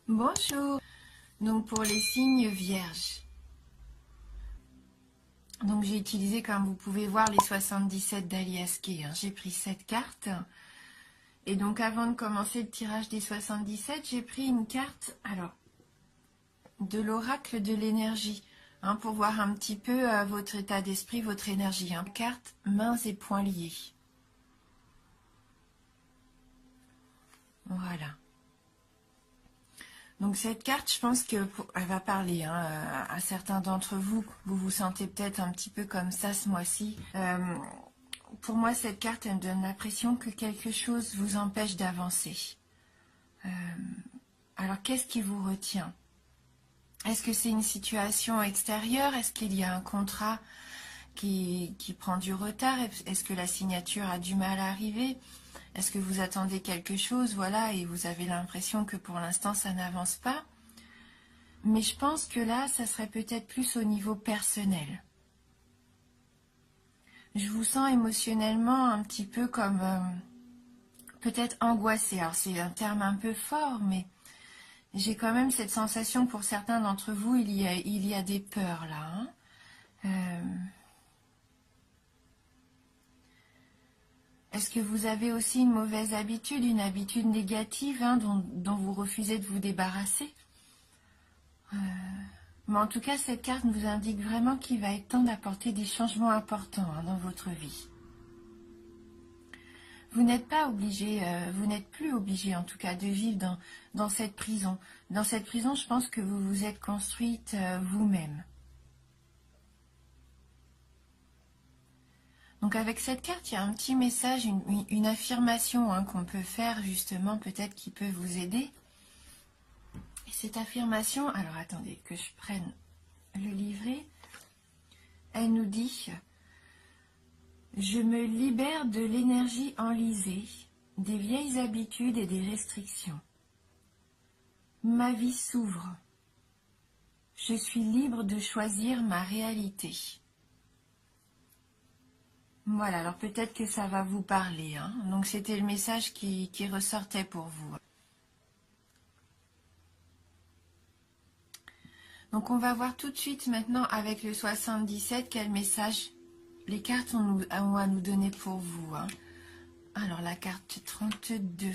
Bonjour. Donc pour les signes vierges. Donc j'ai utilisé, comme vous pouvez voir, les 77 d'Alias Kay. J'ai pris 7 cartes. Et donc avant de commencer le tirage des 77, j'ai pris une carte, alors, de l'oracle de l'énergie, pour voir un petit peu votre état d'esprit, votre énergie. Carte mains et poings liés. Voilà. Donc cette carte, je pense qu'elle va parler à certains d'entre vous. Vous vous sentez peut-être un petit peu comme ça ce mois-ci. Pour moi, cette carte, elle me donne l'impression que quelque chose vous empêche d'avancer. Alors, qu'est-ce qui vous retient? Est-ce que c'est une situation extérieure? Est-ce qu'il y a un contrat qui prend du retard? Est-ce que la signature a du mal à arriver? Est-ce que vous attendez quelque chose, voilà, et vous avez l'impression que pour l'instant, ça n'avance pas? Mais je pense que là, ça serait peut-être plus au niveau personnel. Je vous sens émotionnellement un petit peu comme peut-être angoissé. Alors c'est un terme un peu fort, mais j'ai quand même cette sensation pour certains d'entre vous, il y a des peurs là. Est-ce que vous avez aussi une mauvaise habitude, une habitude négative dont vous refusez de vous débarrasser? Mais en tout cas, cette carte nous indique vraiment qu'il va être temps d'apporter des changements importants dans votre vie. Vous n'êtes pas obligé, vous n'êtes plus obligé en tout cas de vivre dans cette prison. Dans cette prison, je pense que vous vous êtes construite vous-même. Donc avec cette carte, il y a un petit message, une affirmation qu'on peut faire justement, peut-être qui peut vous aider. Et cette affirmation, alors attendez que je prenne le livret, elle nous dit: je me libère de l'énergie enlisée, des vieilles habitudes et des restrictions. Ma vie s'ouvre. Je suis libre de choisir ma réalité. Voilà, alors peut-être que ça va vous parler. Donc c'était le message qui ressortait pour vous. Donc on va voir tout de suite maintenant avec le 77 quel message les cartes ont à nous donner pour vous. Alors la carte 32,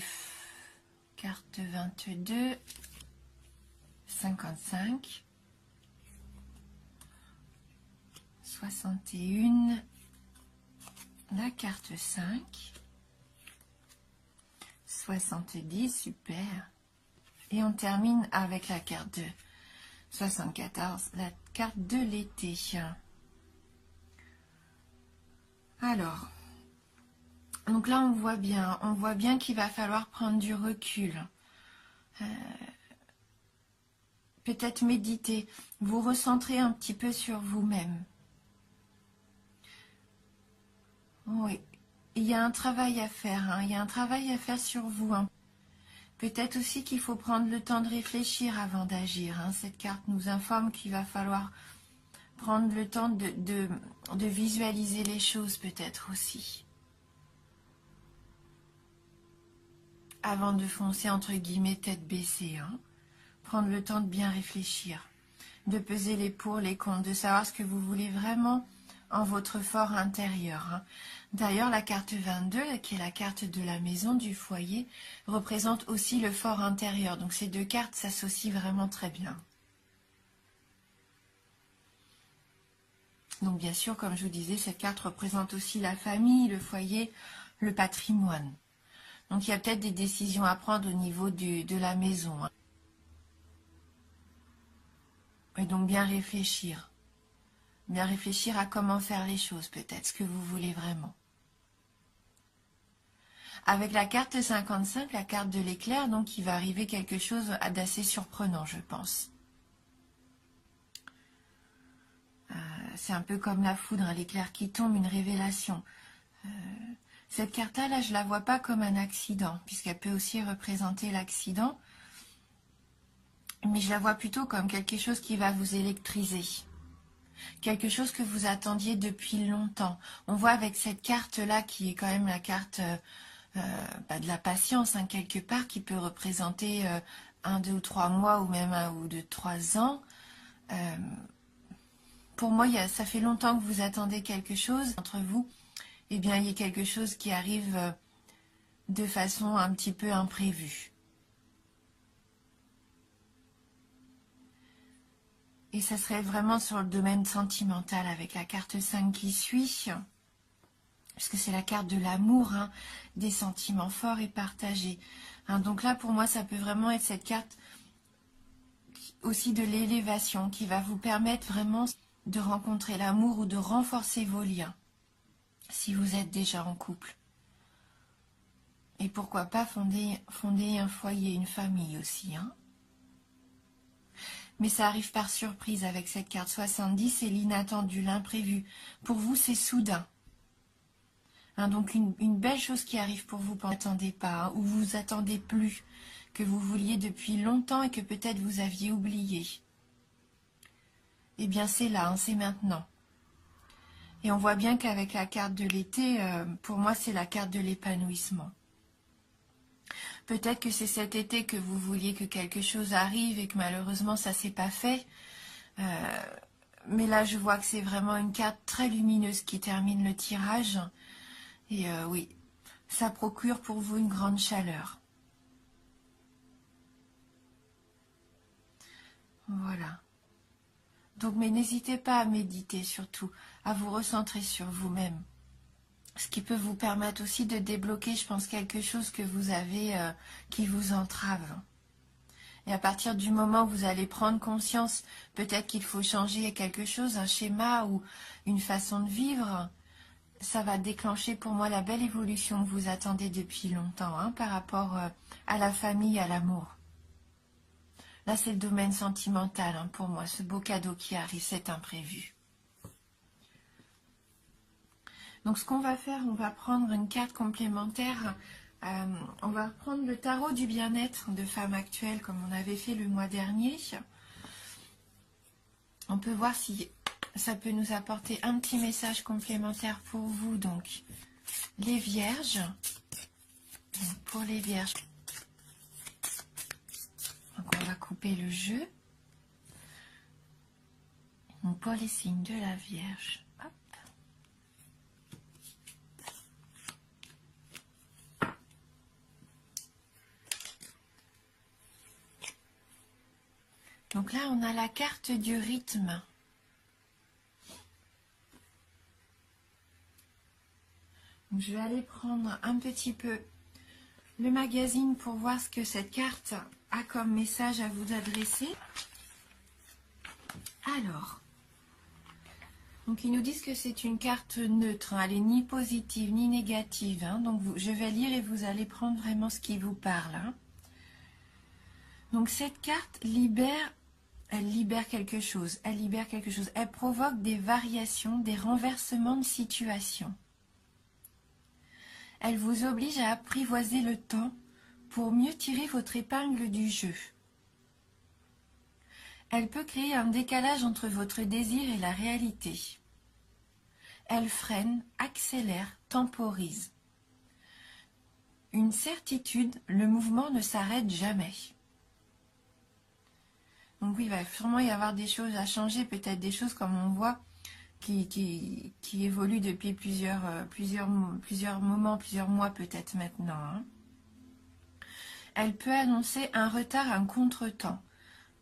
carte 22, 55, 61, la carte 5, 70, super. Et on termine avec la carte 2. 74, la carte de l'été. Alors, donc là on voit bien qu'il va falloir prendre du recul. Peut-être méditer, vous recentrer un petit peu sur vous-même. Oui, il y a un travail à faire, il y a un travail à faire sur vous. Peut-être aussi qu'il faut prendre le temps de réfléchir avant d'agir. Cette carte nous informe qu'il va falloir prendre le temps de visualiser les choses peut-être aussi. Avant de foncer entre guillemets tête baissée. Prendre le temps de bien réfléchir, de peser les pour, les contre, de savoir ce que vous voulez vraiment en votre fort intérieur. D'ailleurs, la carte 22, qui est la carte de la maison, du foyer, représente aussi le fort intérieur. Donc ces deux cartes s'associent vraiment très bien. Donc bien sûr, comme je vous disais, cette carte représente aussi la famille, le foyer, le patrimoine. Donc il y a peut-être des décisions à prendre au niveau de la maison. Et donc bien réfléchir. Bien réfléchir à comment faire les choses, peut-être, ce que vous voulez vraiment. Avec la carte 55, la carte de l'éclair, donc il va arriver quelque chose d'assez surprenant, je pense. C'est un peu comme la foudre, l'éclair qui tombe, une révélation. Cette carte-là, je ne la vois pas comme un accident, puisqu'elle peut aussi représenter l'accident. Mais je la vois plutôt comme quelque chose qui va vous électriser. Quelque chose que vous attendiez depuis longtemps. On voit avec cette carte-là, qui est quand même la carte de la patience, quelque part, qui peut représenter 1, 2 ou 3 mois ou même 1 ou 2, 3 ans. Pour moi, ça fait longtemps que vous attendez quelque chose entre vous. Eh bien, il y a quelque chose qui arrive de façon un petit peu imprévue. Et ça serait vraiment sur le domaine sentimental avec la carte 5 qui suit, puisque c'est la carte de l'amour, hein, des sentiments forts et partagés. Hein, donc là, pour moi, ça peut vraiment être cette carte aussi de l'élévation qui va vous permettre vraiment de rencontrer l'amour ou de renforcer vos liens, si vous êtes déjà en couple. Et pourquoi pas fonder un foyer, une famille aussi, hein. Mais ça arrive par surprise avec cette carte 70, c'est l'inattendu, l'imprévu. Pour vous, c'est soudain. Hein, donc une belle chose qui arrive pour vous, vous n'attendez pas, hein, ou vous attendez plus, que vous vouliez depuis longtemps et que peut-être vous aviez oublié. Eh bien c'est là, hein, c'est maintenant. Et on voit bien qu'avec la carte de l'été, pour moi c'est la carte de l'épanouissement. Peut-être que c'est cet été que vous vouliez que quelque chose arrive et que malheureusement ça ne s'est pas fait. Mais là je vois que c'est vraiment une carte très lumineuse qui termine le tirage. Et oui, ça procure pour vous une grande chaleur. Voilà. Donc, mais n'hésitez pas à méditer surtout, à vous recentrer sur vous-même. Ce qui peut vous permettre aussi de débloquer, je pense, quelque chose que vous avez qui vous entrave. Et à partir du moment où vous allez prendre conscience, peut-être qu'il faut changer quelque chose, un schéma ou une façon de vivre, ça va déclencher pour moi la belle évolution que vous attendez depuis longtemps, hein, par rapport à la famille, à l'amour. Là, c'est le domaine sentimental, hein, pour moi, ce beau cadeau qui arrive, c'est imprévu. Donc, ce qu'on va faire, on va prendre une carte complémentaire. On va prendre le tarot du bien-être de femme actuelle, comme on avait fait le mois dernier. On peut voir si ça peut nous apporter un petit message complémentaire pour vous. Donc, les vierges. Donc, pour les vierges, donc on va couper le jeu. Donc, pour les signes de la Vierge. Hop. Donc là, on a la carte du rythme. Donc, je vais aller prendre un petit peu le magazine pour voir ce que cette carte a comme message à vous adresser. Alors, donc ils nous disent que c'est une carte neutre, hein, elle n'est ni positive ni négative. Hein, donc je vais lire et vous allez prendre vraiment ce qui vous parle. Hein. Donc cette carte libère, elle libère quelque chose, elle provoque des variations, des renversements de situation. Elle vous oblige à apprivoiser le temps pour mieux tirer votre épingle du jeu. Elle peut créer un décalage entre votre désir et la réalité. Elle freine, accélère, temporise. Une certitude, le mouvement ne s'arrête jamais. Donc oui, il va sûrement y avoir des choses à changer, peut-être des choses comme on voit qui évoluent depuis plusieurs moments, plusieurs mois peut-être maintenant. Hein. Elle peut annoncer un retard, un contretemps,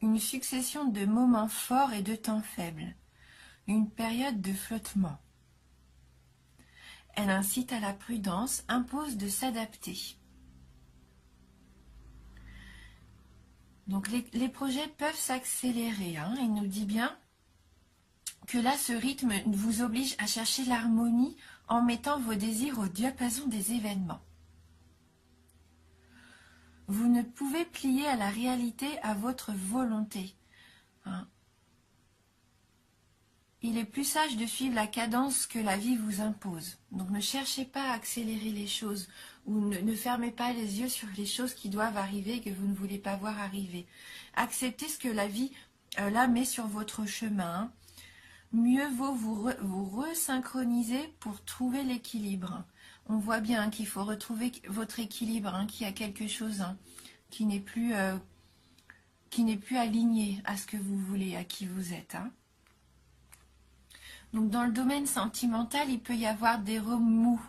une succession de moments forts et de temps faibles, une période de flottement. Elle incite à la prudence, impose de s'adapter. Donc les projets peuvent s'accélérer. Hein. Il nous dit bien que là, ce rythme vous oblige à chercher l'harmonie en mettant vos désirs au diapason des événements. Vous ne pouvez plier à la réalité à votre volonté. Hein. Il est plus sage de suivre la cadence que la vie vous impose. Donc ne cherchez pas à accélérer les choses ou ne fermez pas les yeux sur les choses qui doivent arriver et que vous ne voulez pas voir arriver. Acceptez ce que la vie là met sur votre chemin. Hein. Mieux vaut vous resynchroniser pour trouver l'équilibre. On voit bien qu'il faut retrouver votre équilibre, hein, qu'il y a quelque chose hein, qui n'est plus qui n'est plus aligné à ce que vous voulez, à qui vous êtes. Hein. Donc dans le domaine sentimental, il peut y avoir des remous,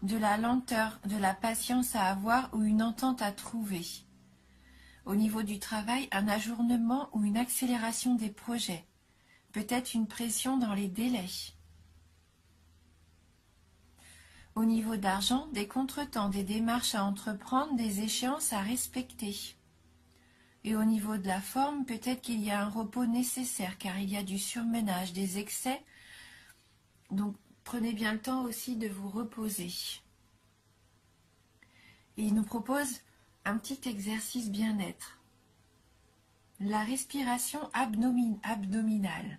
de la lenteur, de la patience à avoir ou une entente à trouver. Au niveau du travail, un ajournement ou une accélération des projets. Peut-être une pression dans les délais. Au niveau d'argent, des contretemps, des démarches à entreprendre, des échéances à respecter. Et au niveau de la forme, peut-être qu'il y a un repos nécessaire car il y a du surmenage, des excès. Donc prenez bien le temps aussi de vous reposer. Et il nous propose un petit exercice bien-être. La respiration abdominale.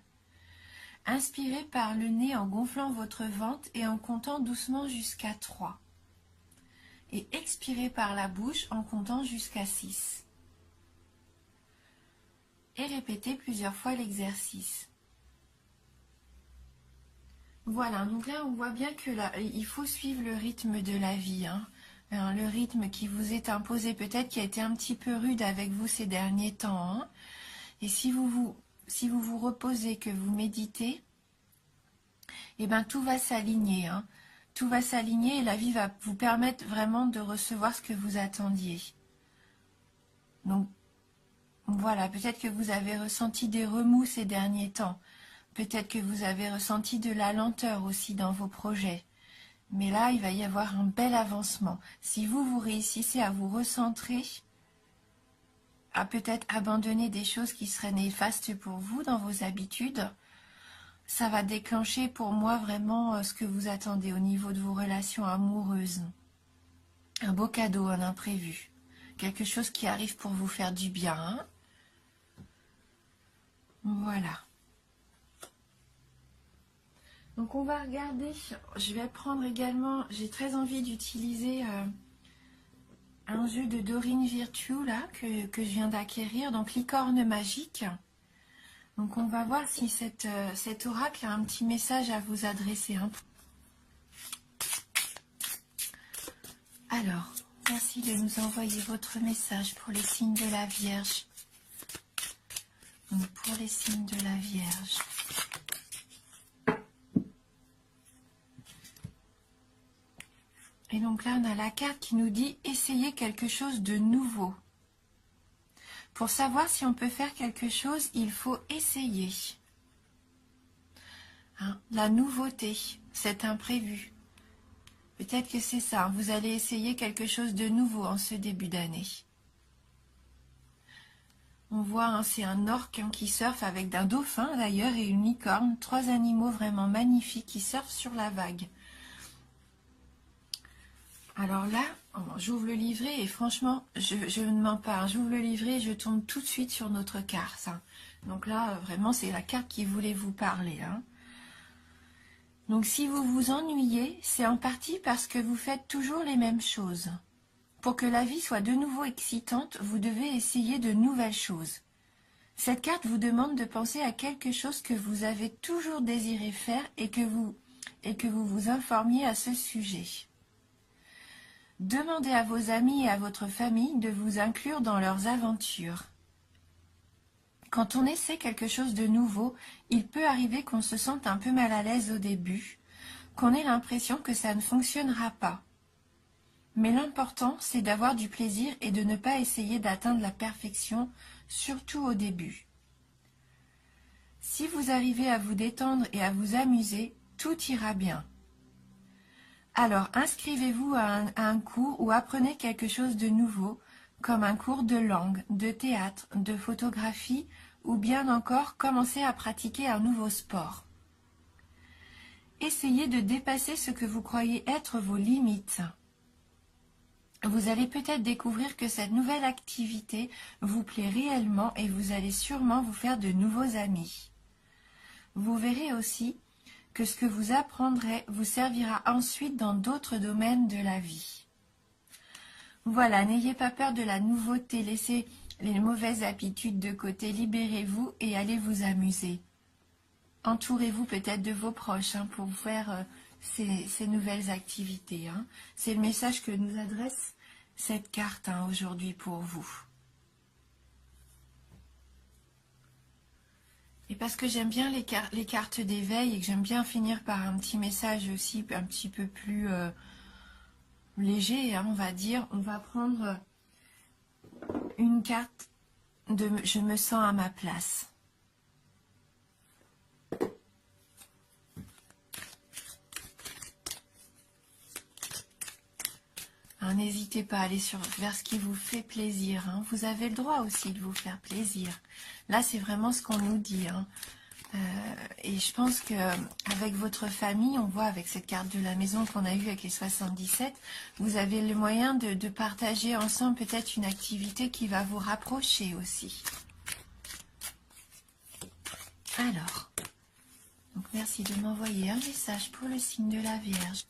Inspirez par le nez en gonflant votre ventre et en comptant doucement jusqu'à 3. Et expirez par la bouche en comptant jusqu'à 6. Et répétez plusieurs fois l'exercice. Voilà, donc là on voit bien que là, il faut suivre le rythme de la vie. Hein. Le rythme qui vous est imposé, peut-être qui a été un petit peu rude avec vous ces derniers temps. Hein. Et si vous vous reposez, que vous méditez, eh ben tout va s'aligner. Hein. Tout va s'aligner et la vie va vous permettre vraiment de recevoir ce que vous attendiez. Donc voilà, peut-être que vous avez ressenti des remous ces derniers temps. Peut-être que vous avez ressenti de la lenteur aussi dans vos projets. Mais là, il va y avoir un bel avancement. Si vous réussissez à vous recentrer, à peut-être abandonner des choses qui seraient néfastes pour vous dans vos habitudes, ça va déclencher pour moi vraiment ce que vous attendez au niveau de vos relations amoureuses. Un beau cadeau, un imprévu. Quelque chose qui arrive pour vous faire du bien. Hein. Voilà. Donc on va regarder, je vais prendre également, j'ai très envie d'utiliser un jeu de Dorine Virtue là, que je viens d'acquérir, donc licorne magique. Donc on va voir si cet oracle a un petit message à vous adresser. Hein. Alors, merci de nous envoyer votre message pour les signes de la Vierge. Donc pour les signes de la Vierge. Et donc là, on a la carte qui nous dit « Essayez quelque chose de nouveau ». Pour savoir si on peut faire quelque chose, il faut essayer. Hein, la nouveauté, cet imprévu. Peut-être que c'est ça, vous allez essayer quelque chose de nouveau en ce début d'année. On voit, hein, c'est un orque hein, qui surfe avec un dauphin d'ailleurs et une licorne, 3 animaux vraiment magnifiques qui surfent sur la vague. Alors là, j'ouvre le livret et franchement, je ne mens pas. J'ouvre le livret et je tombe tout de suite sur notre carte. Hein. Donc là, vraiment, c'est la carte qui voulait vous parler. Hein. Donc si vous vous ennuyez, c'est en partie parce que vous faites toujours les mêmes choses. Pour que la vie soit de nouveau excitante, vous devez essayer de nouvelles choses. Cette carte vous demande de penser à quelque chose que vous avez toujours désiré faire et que vous vous informiez à ce sujet. Demandez à vos amis et à votre famille de vous inclure dans leurs aventures. Quand on essaie quelque chose de nouveau, il peut arriver qu'on se sente un peu mal à l'aise au début, qu'on ait l'impression que ça ne fonctionnera pas. Mais l'important, c'est d'avoir du plaisir et de ne pas essayer d'atteindre la perfection, surtout au début. Si vous arrivez à vous détendre et à vous amuser, tout ira bien. Alors, inscrivez-vous à un cours ou apprenez quelque chose de nouveau, comme un cours de langue, de théâtre, de photographie, ou bien encore commencez à pratiquer un nouveau sport. Essayez de dépasser ce que vous croyez être vos limites. Vous allez peut-être découvrir que cette nouvelle activité vous plaît réellement et vous allez sûrement vous faire de nouveaux amis. Vous verrez aussi que ce que vous apprendrez vous servira ensuite dans d'autres domaines de la vie. Voilà, n'ayez pas peur de la nouveauté, laissez les mauvaises habitudes de côté, libérez-vous et allez vous amuser. Entourez-vous peut-être de vos proches hein, pour faire ces nouvelles activités. Hein. C'est le message que nous adresse cette carte hein, aujourd'hui pour vous. parce que j'aime bien les cartes d'éveil et que j'aime bien finir par un petit message aussi un petit peu plus léger, hein, on va dire, on va prendre une carte de « Je me sens à ma place ». N'hésitez pas à aller vers ce qui vous fait plaisir. Hein. Vous avez le droit aussi de vous faire plaisir. Là, c'est vraiment ce qu'on nous dit. Hein. Et je pense qu'avec votre famille, on voit avec cette carte de la maison qu'on a eue avec les 77, vous avez le moyen de partager ensemble peut-être une activité qui va vous rapprocher aussi. Alors, donc merci de m'envoyer un message pour le signe de la Vierge.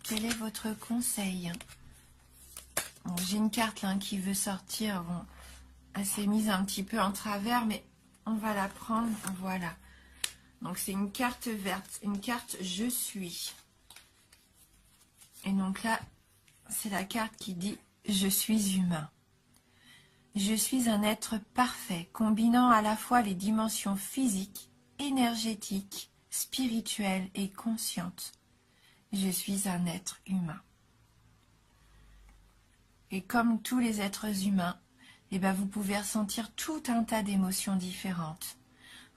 Quel est votre conseil? Bon, j'ai une carte là qui veut sortir. Bon, elle s'est mise un petit peu en travers, mais on va la prendre. Voilà. Donc c'est une carte verte, une carte « Je suis ». Et donc là, c'est la carte qui dit « Je suis humain ». Je suis un être parfait, combinant à la fois les dimensions physiques, énergétiques, spirituelles et conscientes. Je suis un être humain. Et comme tous les êtres humains, eh ben vous pouvez ressentir tout un tas d'émotions différentes.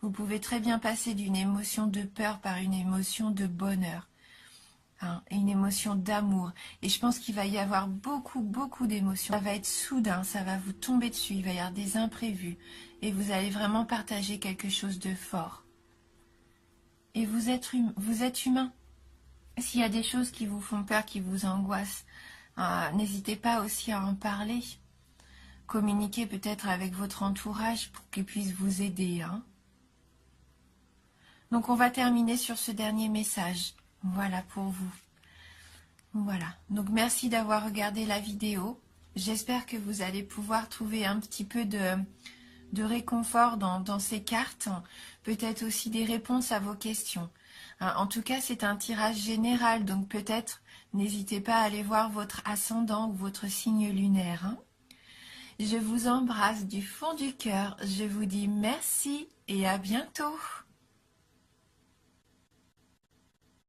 Vous pouvez très bien passer d'une émotion de peur par une émotion de bonheur, hein, et une émotion d'amour. Et je pense qu'il va y avoir beaucoup d'émotions. Ça va être soudain, ça va vous tomber dessus, il va y avoir des imprévus. Et vous allez vraiment partager quelque chose de fort. Et vous êtes humain. S'il y a des choses qui vous font peur, qui vous angoissent, n'hésitez pas aussi à en parler. Communiquez peut-être avec votre entourage pour qu'il puisse vous aider. Hein. Donc on va terminer sur ce dernier message. Voilà pour vous. Voilà. Donc merci d'avoir regardé la vidéo. J'espère que vous allez pouvoir trouver un petit peu de réconfort dans ces cartes. Peut-être aussi des réponses à vos questions. En tout cas, c'est un tirage général, donc peut-être n'hésitez pas à aller voir votre ascendant ou votre signe lunaire. Hein. Je vous embrasse du fond du cœur. Je vous dis merci et à bientôt.